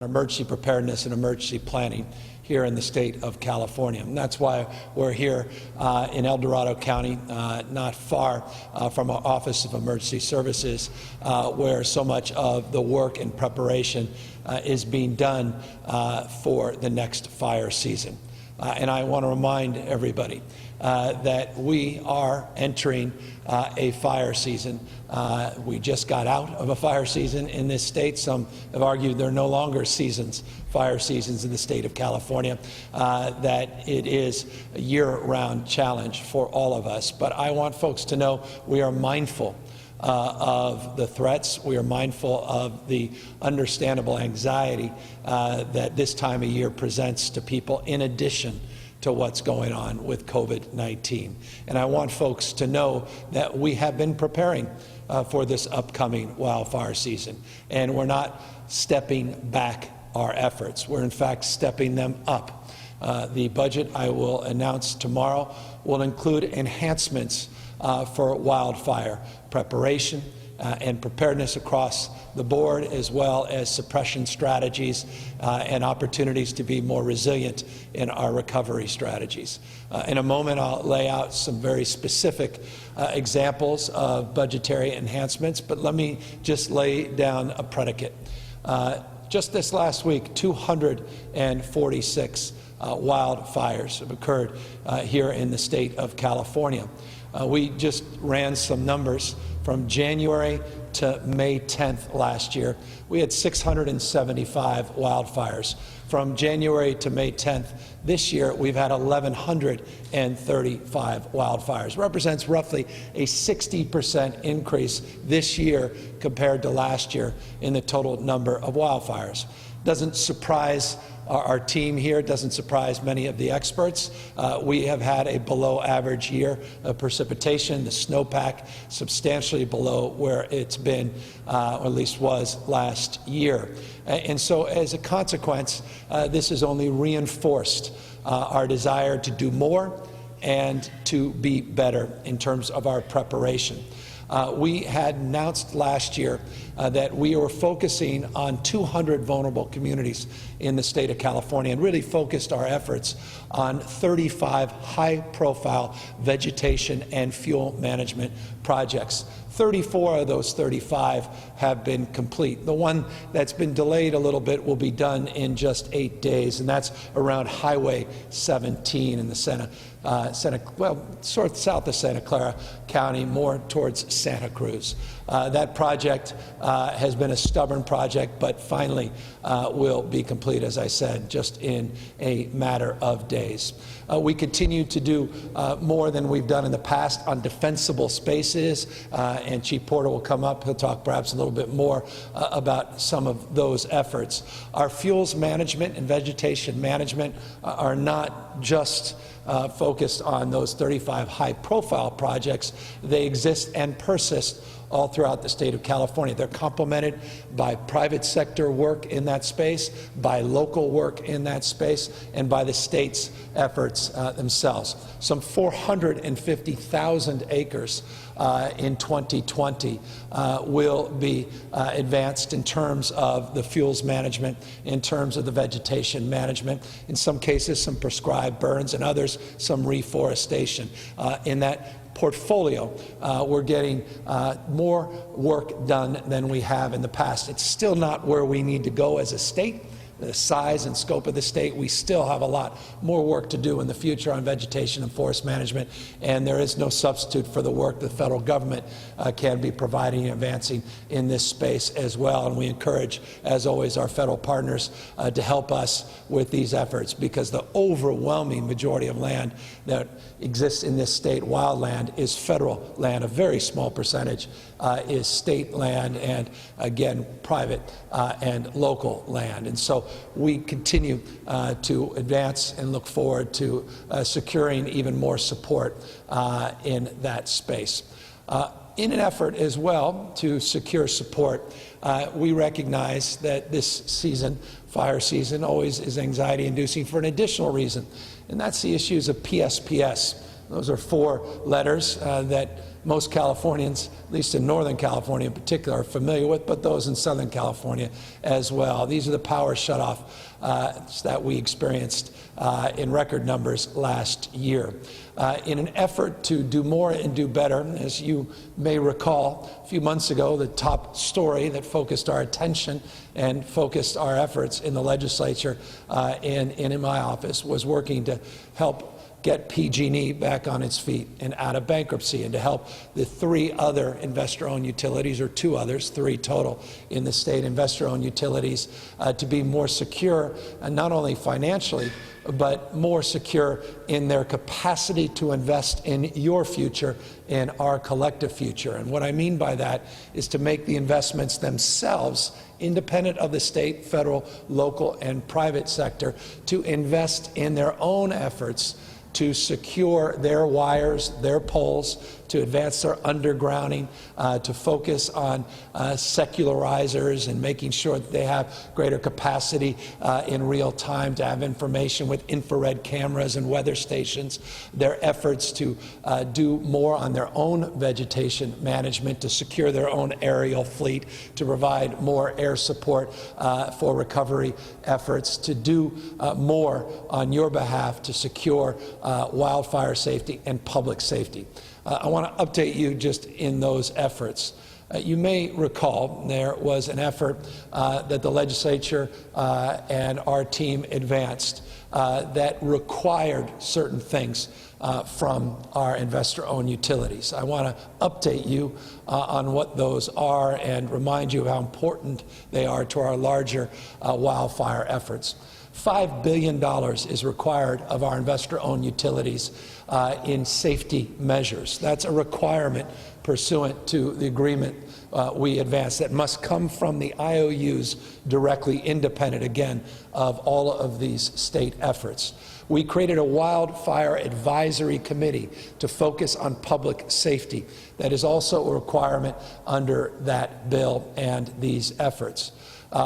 emergency preparedness and emergency planning here in the state of California. And that's why we're here in El Dorado County, not far from our Office of Emergency Services, where so much of the work and preparation is being done for the next fire season. And I want to remind everybody that we are entering a fire season. We just got out of a fire season in this state. Some have argued there are no longer fire seasons in the state of California, that it is a year-round challenge for all of us. But I want folks to know we are mindful of the threats. We are mindful of the understandable anxiety that this time of year presents to people, in addition to what's going on with COVID-19. And I want folks to know that we have been preparing for this upcoming wildfire season, and we're not stepping back our efforts. We're in fact stepping them up. The budget I will announce tomorrow will include enhancements for wildfire preparation and preparedness across the board, as well as suppression strategies and opportunities to be more resilient in our recovery strategies. In a moment, I'll lay out some very specific examples of budgetary enhancements, but let me just lay down a predicate. Just this last week, 246 wildfires have occurred here in the state of California. We just ran some numbers from January to May 10th last year. We had 675 wildfires. From January to May 10th this year, we've had 1,135 wildfires. Represents roughly a 60% increase this year compared to last year in the total number of wildfires. Doesn't surprise our team here, doesn't surprise many of the experts. We have had a below-average year of precipitation. The snowpack substantially below where it's been, or at least was last year. And so as a consequence, this has only reinforced our desire to do more and to be better in terms of our preparation. We had announced last year that we were focusing on 200 vulnerable communities in the state of California, and really focused our efforts on 35 high-profile vegetation and fuel management projects. 34 of those 35 have been complete. The one that's been delayed a little bit will be done in just 8 days, and that's around Highway 17 in the sort of south of Santa Clara County, more towards Santa Cruz. That project has been a stubborn project, but finally will be complete, as I said, just in a matter of days. We continue to do more than we've done in the past on defensible spaces, and Chief Porter will come up. He'll talk perhaps a little bit more about some of those efforts. Our fuels management and vegetation management are not just focused on those 35 high-profile projects. They exist and persist all throughout the state of California. They're complemented by private sector work in that space, by local work in that space, and by the state's efforts themselves. Some 450,000 acres in 2020 will be advanced in terms of the fuels management, in terms of the vegetation management, in some cases some prescribed burns, and others some reforestation. In that portfolio, we're getting more work done than we have in the past. It's still not where we need to go as a state. The size and scope of the state, we still have a lot more work to do in the future on vegetation and forest management, and there is no substitute for the work the federal government can be providing and advancing in this space as well. And we encourage, as always, our federal partners to help us with these efforts, because the overwhelming majority of land that exists in this state, wildland, is federal land. A very small percentage is state land, and again, private and local land. And so we continue to advance and look forward to securing even more support in that space. In an effort as well to secure support, we recognize that this season, fire season, always is anxiety-inducing for an additional reason, and that's the issues of PSPs. Those are 4 letters that most Californians, at least in Northern California in particular, are familiar with, but those in Southern California as well. These are the power shutoff that we experienced in record numbers last year. In an effort to do more and do better, as you may recall, a few months ago, the top story that focused our attention and focused our efforts in the legislature and in my office was working to help get PG&E back on its feet and out of bankruptcy, and to help the 3 other investor-owned utilities, or 2 others, 3 total in the state investor-owned utilities, to be more secure, and not only financially, but more secure in their capacity to invest in your future and our collective future. And what I mean by that is to make the investments themselves, independent of the state, federal, local, and private sector, to invest in their own efforts to secure their wires, their poles, to advance their undergrounding, to focus on secularizers and making sure that they have greater capacity in real time to have information with infrared cameras and weather stations, their efforts to do more on their own vegetation management, to secure their own aerial fleet, to provide more air support for recovery efforts, to do more on your behalf to secure wildfire safety and public safety. I want to update you just in those efforts. You may recall there was an effort that the legislature and our team advanced that required certain things from our investor-owned utilities. I want to update you on what those are and remind you of how important they are to our larger wildfire efforts. $5 billion is required of our investor-owned utilities in safety measures. That's a requirement pursuant to the agreement we advanced that must come from the IOUs directly, independent, again, of all of these state efforts. We created a wildfire advisory committee to focus on public safety. That is also a requirement under that bill and these efforts.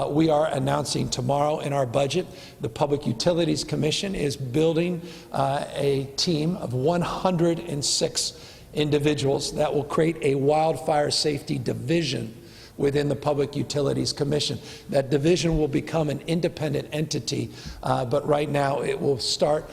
We are announcing tomorrow in our budget, the Public Utilities Commission is building a team of 106 individuals that will create a wildfire safety division within the Public Utilities Commission. That division will become an independent entity, but right now it will start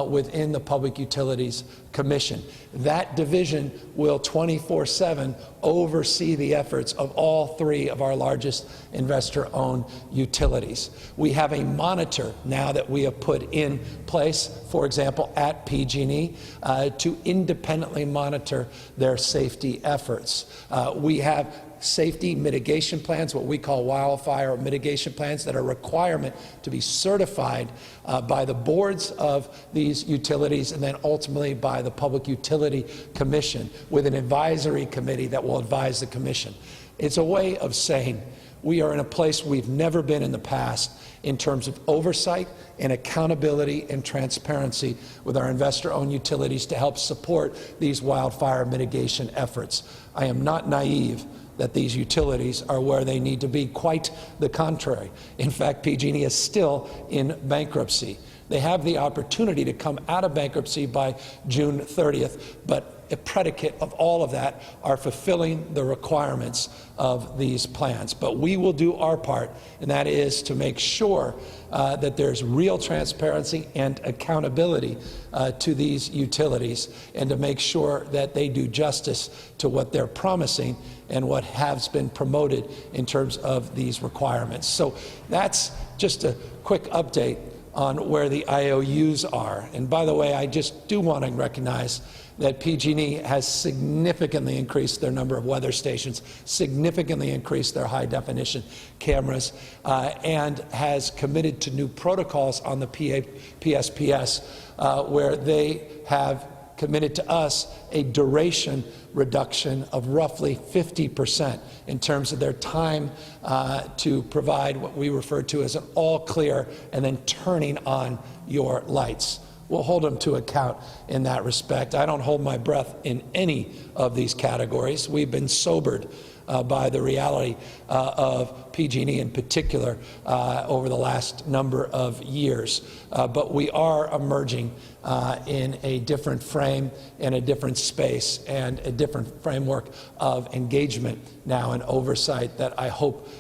within the Public Utilities Commission. That division will 24/7 oversee the efforts of all 3 of our largest investor-owned utilities. We have a monitor now that we have put in place, for example, at PG&E, to independently monitor their safety efforts. We have safety mitigation plans, what we call wildfire mitigation plans, that are a requirement to be certified by the boards of these utilities and then ultimately by the Public Utility Commission, with an advisory committee that will advise the Commission. It's a way of saying we are in a place we've never been in the past in terms of oversight and accountability and transparency with our investor-owned utilities to help support these wildfire mitigation efforts. I am not naive that these utilities are where they need to be. Quite the contrary. In fact, PG&E is still in bankruptcy. They have the opportunity to come out of bankruptcy by June 30th, but a predicate of all of that are fulfilling the requirements of these plans. But we will do our part, and that is to make sure that there's real transparency and accountability to these utilities, and to make sure that they do justice to what they're promising and what has been promoted in terms of these requirements. So that's just a quick update on where the IOUs are. And by the way, I just do want to recognize that PG&E has significantly increased their number of weather stations, significantly increased their high-definition cameras, and has committed to new protocols on the PSPs, where they have committed to us a duration reduction of roughly 50% in terms of their time to provide what we refer to as an all clear and then turning on your lights. we'll hold them to account in that respect. I don't hold my breath in any of these categories. We've been sobered by the reality of PG&E in particular over the last number of years. But we are emerging in a different frame, in a different space, and a different framework of engagement now and oversight that I hope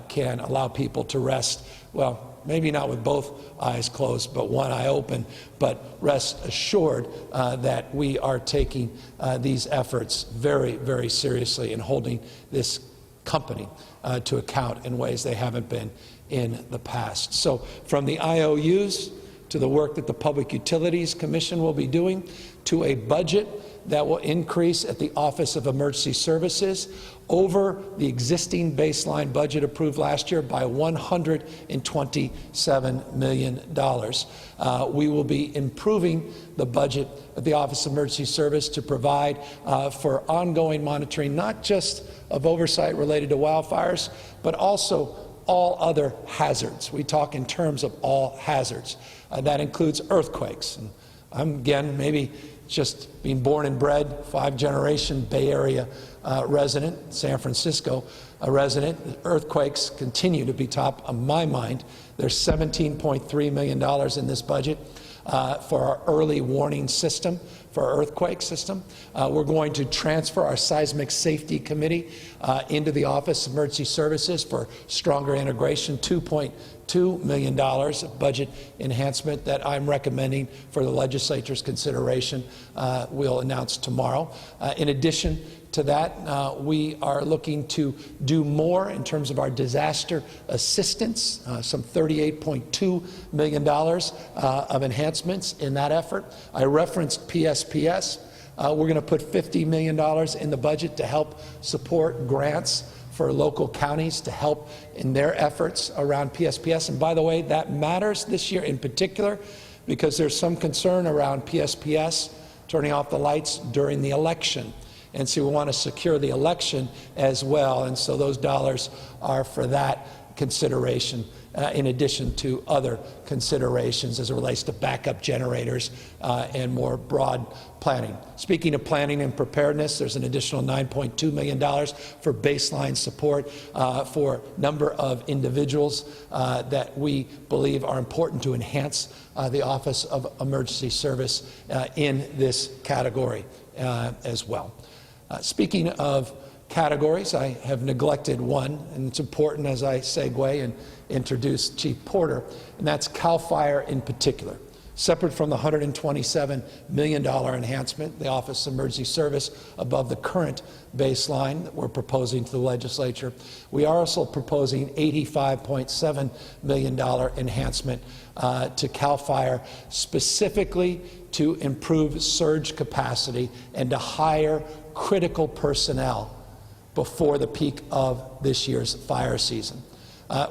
can allow people to rest, well, maybe not with both eyes closed, but one eye open, but rest assured that we are taking these efforts very, very seriously and holding this company to account in ways they haven't been in the past. So from the IOUs to the work that the Public Utilities Commission will be doing, to a budget that will increase at the Office of Emergency Services over the existing baseline budget approved last year by $127 million. We will be improving the budget of the Office of Emergency Service to provide for ongoing monitoring, not just of oversight related to wildfires, but also all other hazards. We talk in terms of all hazards. That includes earthquakes. And I'm, again, maybe just being born and bred, 5-generation Bay Area resident, San Francisco resident. Earthquakes continue to be top of my mind. There's $17.3 million in this budget for our early warning system, for our earthquake system. We're going to transfer our Seismic Safety Committee into the Office of Emergency Services for stronger integration, $2.2 million of budget enhancement that I'm recommending for the legislature's consideration. We'll announce tomorrow. In addition to that, we are looking to do more in terms of our disaster assistance, some $38.2 million of enhancements in that effort. I referenced PSPs. We're going to put $50 million in the budget to help support grants for local counties to help in their efforts around PSPs. And by the way, that matters this year in particular because there's some concern around PSPs turning off the lights during the election. And so we want to secure the election as well. And so those dollars are for that consideration, in addition to other considerations as it relates to backup generators and more broad planning. Speaking of planning and preparedness, there's an additional $9.2 million for baseline support for a number of individuals that we believe are important to enhance the Office of Emergency Service in this category as well. Speaking of categories, I have neglected one, and it's important as I segue and introduce Chief Porter, and that's CAL FIRE in particular. Separate from the $127 million enhancement, the Office of Emergency Service above the current baseline that we're proposing to the legislature, we are also proposing $85.7 million enhancement to CAL FIRE, specifically to improve surge capacity and to hire critical personnel before the peak of this year's fire season.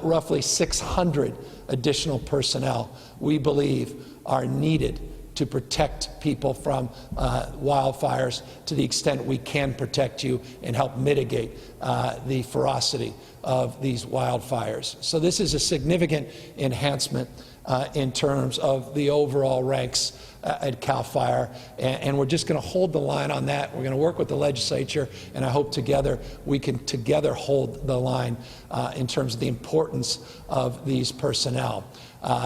Roughly 600 additional personnel, we believe, are needed to protect people from wildfires to the extent we can protect you and help mitigate the ferocity of these wildfires. So this is a significant enhancement in terms of the overall ranks at CAL FIRE, and we're just going to hold the line on that. We're going to work with the legislature, and I hope together we can together hold the line in terms of the importance of these personnel.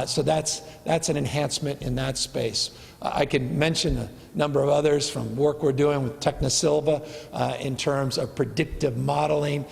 So that's an enhancement in that space. I can mention a number of others from work we're doing with Technosilva in terms of predictive modeling,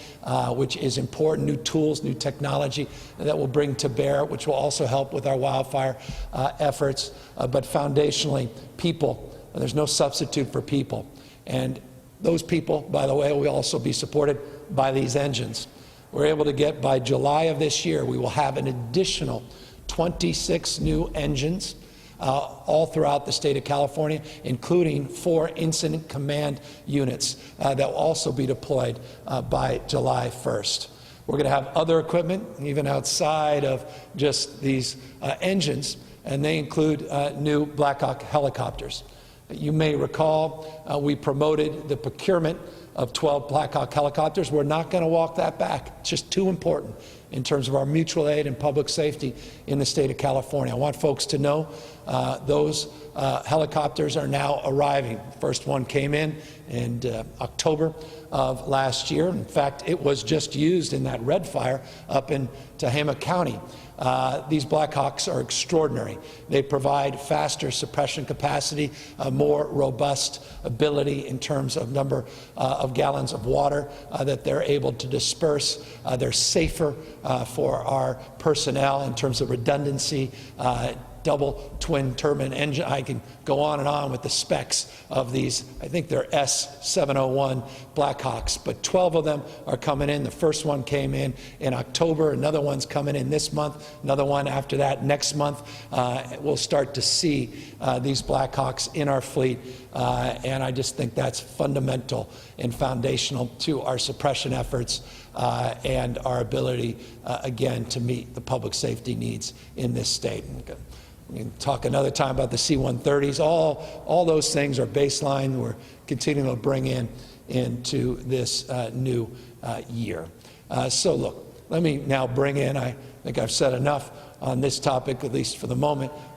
which is important, new tools, new technology that will bring to bear, which will also help with our wildfire efforts. But foundationally, people. There's no substitute for people. And those people, by the way, will also be supported by these engines. We're able to get, by July of this year, we will have an additional 26 new engines all throughout the state of California, including 4 incident command units that will also be deployed by July 1st. We're going to have other equipment, even outside of just these engines, and they include new Black Hawk helicopters. You may recall we promoted the procurement of 12 Black Hawk helicopters. We're not going to walk that back. It's just too important in terms of our mutual aid and public safety in the state of California. I want folks to know those helicopters are now arriving. The first one came in October of last year. In fact, it was just used in that red fire up in Tehama County. These Blackhawks are extraordinary. They provide faster suppression capacity, a more robust ability in terms of number of gallons of water that they're able to disperse. They're safer for our personnel in terms of redundancy, double twin turbine engine. I can go on and on with the specs of these. I think they're S701 Blackhawks, but 12 of them are coming in. The first one came in October. Another one's coming in this month. Another one after that next month. We'll start to see these Blackhawks in our fleet, and I just think that's fundamental and foundational to our suppression efforts and our ability, again, to meet the public safety needs in this state. We can talk another time about the C-130s. All those things are baseline. We're continuing to bring into this new year. So look, let me now bring in, I think I've said enough on this topic, at least for the moment.